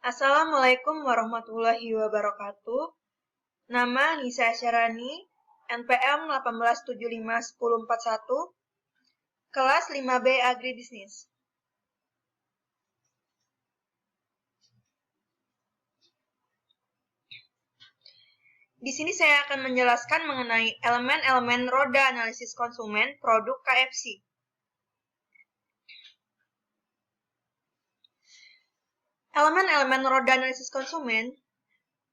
Assalamualaikum warahmatullahi wabarakatuh. Nama Nisa Syarani, NPM 18751041, kelas 5B Agribisnis. Di sini saya akan menjelaskan mengenai elemen-elemen roda analisis konsumen produk KFC. Elemen-elemen roda analisis konsumen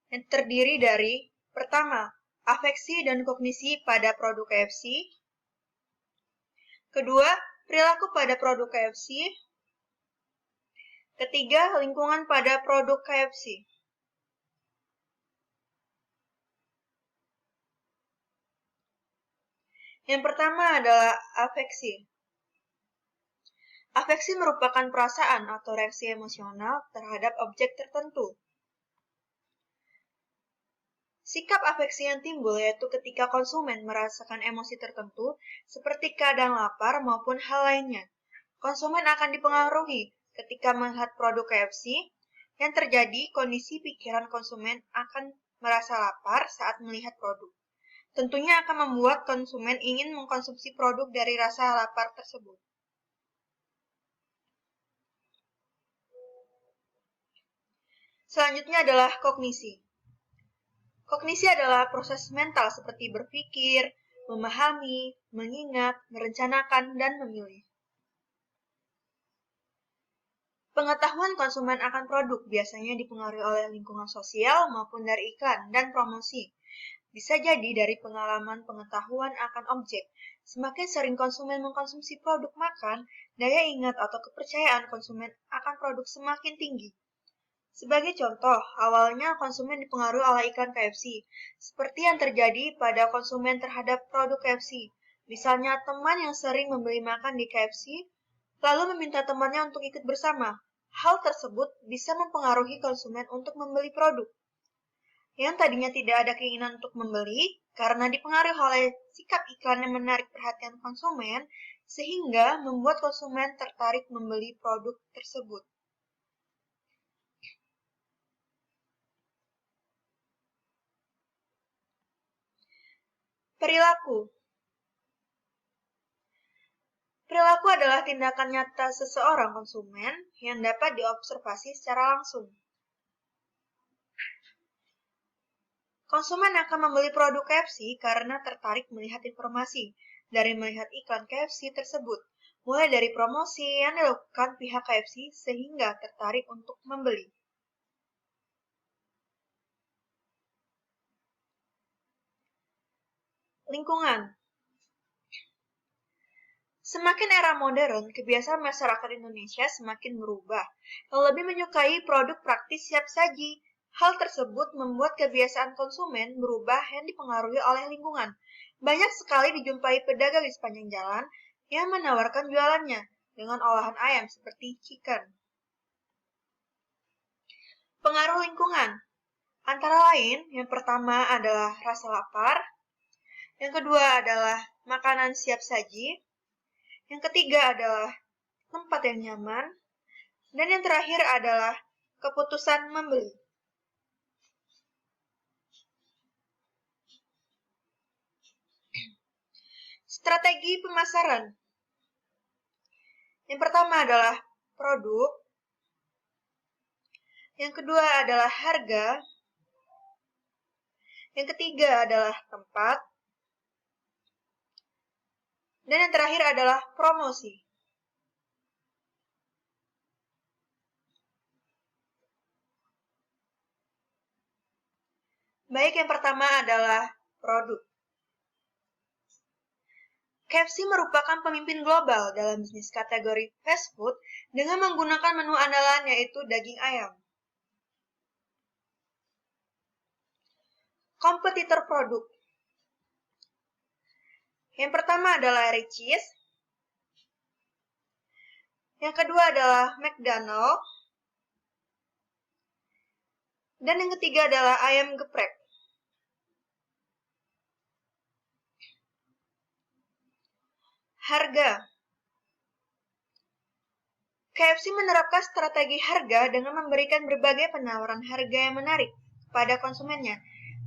yang terdiri dari pertama, afeksi dan kognisi pada produk KFC. Kedua, perilaku pada produk KFC. Ketiga, lingkungan pada produk KFC. Yang pertama adalah afeksi. Afeksi merupakan perasaan atau reaksi emosional terhadap objek tertentu. Sikap afeksi yang timbul yaitu ketika konsumen merasakan emosi tertentu seperti keadaan lapar maupun hal lainnya. Konsumen akan dipengaruhi ketika melihat produk KFC. Yang terjadi, kondisi pikiran konsumen akan merasa lapar saat melihat produk. Tentunya akan membuat konsumen ingin mengkonsumsi produk dari rasa lapar tersebut. Selanjutnya adalah kognisi. Kognisi adalah proses mental seperti berpikir, memahami, mengingat, merencanakan, dan memilih. Pengetahuan konsumen akan produk biasanya dipengaruhi oleh lingkungan sosial maupun dari iklan dan promosi. Bisa jadi dari pengalaman pengetahuan akan objek. Semakin sering konsumen mengkonsumsi produk makan, daya ingat atau kepercayaan konsumen akan produk semakin tinggi. Sebagai contoh, awalnya konsumen dipengaruhi oleh iklan KFC, seperti yang terjadi pada konsumen terhadap produk KFC. Misalnya, teman yang sering membeli makan di KFC, lalu meminta temannya untuk ikut bersama. Hal tersebut bisa mempengaruhi konsumen untuk membeli produk. Yang tadinya tidak ada keinginan untuk membeli, karena dipengaruhi oleh sikap iklan yang menarik perhatian konsumen, sehingga membuat konsumen tertarik membeli produk tersebut. Perilaku. Perilaku adalah tindakan nyata seseorang konsumen yang dapat diobservasi secara langsung. Konsumen akan membeli produk KFC karena tertarik melihat informasi dari melihat iklan KFC tersebut, mulai dari promosi yang dilakukan pihak KFC sehingga tertarik untuk membeli. Lingkungan. Semakin era modern, kebiasaan masyarakat Indonesia semakin berubah, yang lebih menyukai produk praktis siap saji. Hal tersebut membuat kebiasaan konsumen berubah yang dipengaruhi oleh lingkungan. Banyak sekali dijumpai pedagang di sepanjang jalan yang menawarkan jualannya dengan olahan ayam seperti chicken. Pengaruh lingkungan. Antara lain, yang pertama adalah rasa lapar, yang kedua adalah makanan siap saji, yang ketiga adalah tempat yang nyaman, dan yang terakhir adalah keputusan membeli. Strategi pemasaran. Yang pertama adalah produk, yang kedua adalah harga, yang ketiga adalah tempat, dan yang terakhir adalah promosi. Baik, yang pertama adalah produk. KFC merupakan pemimpin global dalam bisnis kategori fast food dengan menggunakan menu andalan yaitu daging ayam. Kompetitor produk. Yang pertama adalah Richeese. Yang kedua adalah McDonald. Dan yang ketiga adalah ayam geprek. Harga. KFC menerapkan strategi harga dengan memberikan berbagai penawaran harga yang menarik kepada konsumennya.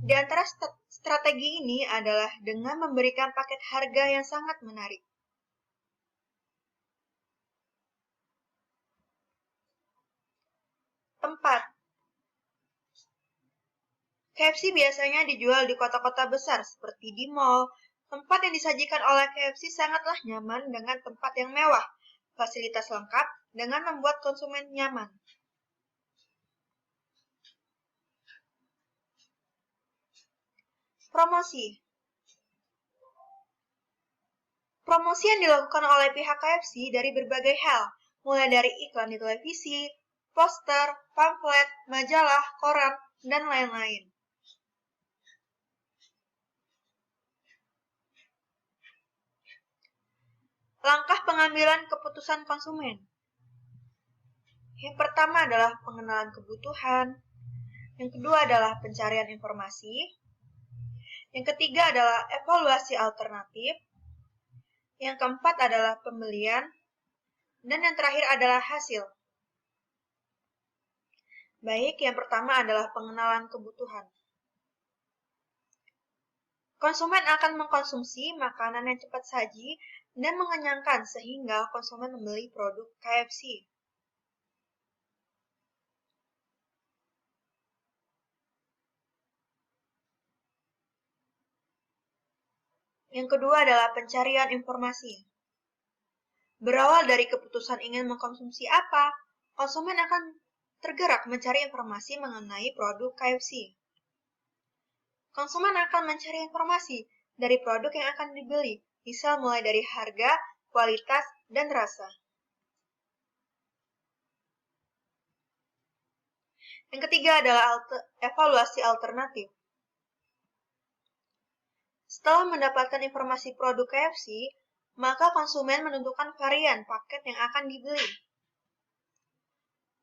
Di antara strategi ini adalah dengan memberikan paket harga yang sangat menarik. Tempat. KFC biasanya dijual di kota-kota besar seperti di mall. Tempat yang disajikan oleh KFC sangatlah nyaman dengan tempat yang mewah, fasilitas lengkap, dengan membuat konsumen nyaman. Promosi. Promosi yang dilakukan oleh pihak KFC dari berbagai hal, mulai dari iklan di televisi, poster, pamflet, majalah, koran, dan lain-lain. Langkah pengambilan keputusan konsumen. Yang pertama adalah pengenalan kebutuhan. Yang kedua adalah pencarian informasi. Yang ketiga adalah evaluasi alternatif. Yang keempat adalah pembelian. Dan yang terakhir adalah hasil. Baik, yang pertama adalah pengenalan kebutuhan. Konsumen akan mengkonsumsi makanan yang cepat saji dan mengenyangkan sehingga konsumen membeli produk KFC. Yang kedua adalah pencarian informasi. Berawal dari keputusan ingin mengkonsumsi apa, konsumen akan tergerak mencari informasi mengenai produk KFC. Konsumen akan mencari informasi dari produk yang akan dibeli, misal mulai dari harga, kualitas, dan rasa. Yang ketiga adalah evaluasi alternatif. Setelah mendapatkan informasi produk KFC, maka konsumen menentukan varian paket yang akan dibeli.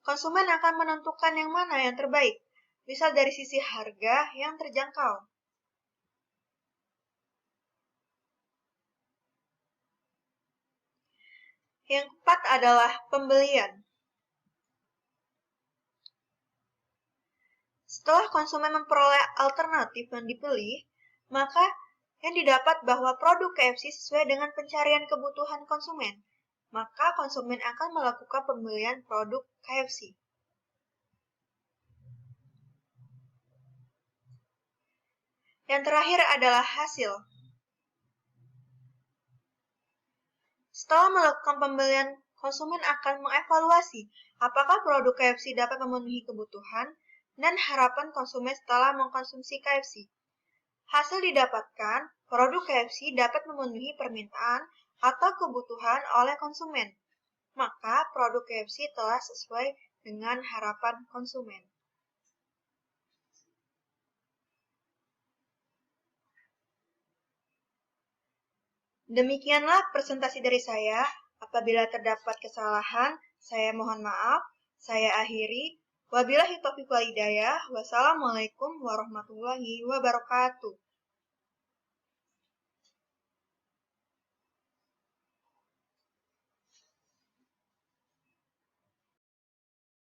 Konsumen akan menentukan yang mana yang terbaik, misal dari sisi harga yang terjangkau. Yang keempat adalah pembelian. Setelah konsumen memperoleh alternatif yang dipilih, maka yang didapat bahwa produk KFC sesuai dengan pencarian kebutuhan konsumen, maka konsumen akan melakukan pembelian produk KFC. Yang terakhir adalah hasil. Setelah melakukan pembelian, konsumen akan mengevaluasi apakah produk KFC dapat memenuhi kebutuhan dan harapan konsumen setelah mengkonsumsi KFC. Hasil didapatkan, produk KFC dapat memenuhi permintaan atau kebutuhan oleh konsumen. Maka produk KFC telah sesuai dengan harapan konsumen. Demikianlah presentasi dari saya. Apabila terdapat kesalahan, saya mohon maaf. Saya akhiri. Wabillahi taufiq wal hidayah. Wassalamualaikum warahmatullahi wabarakatuh.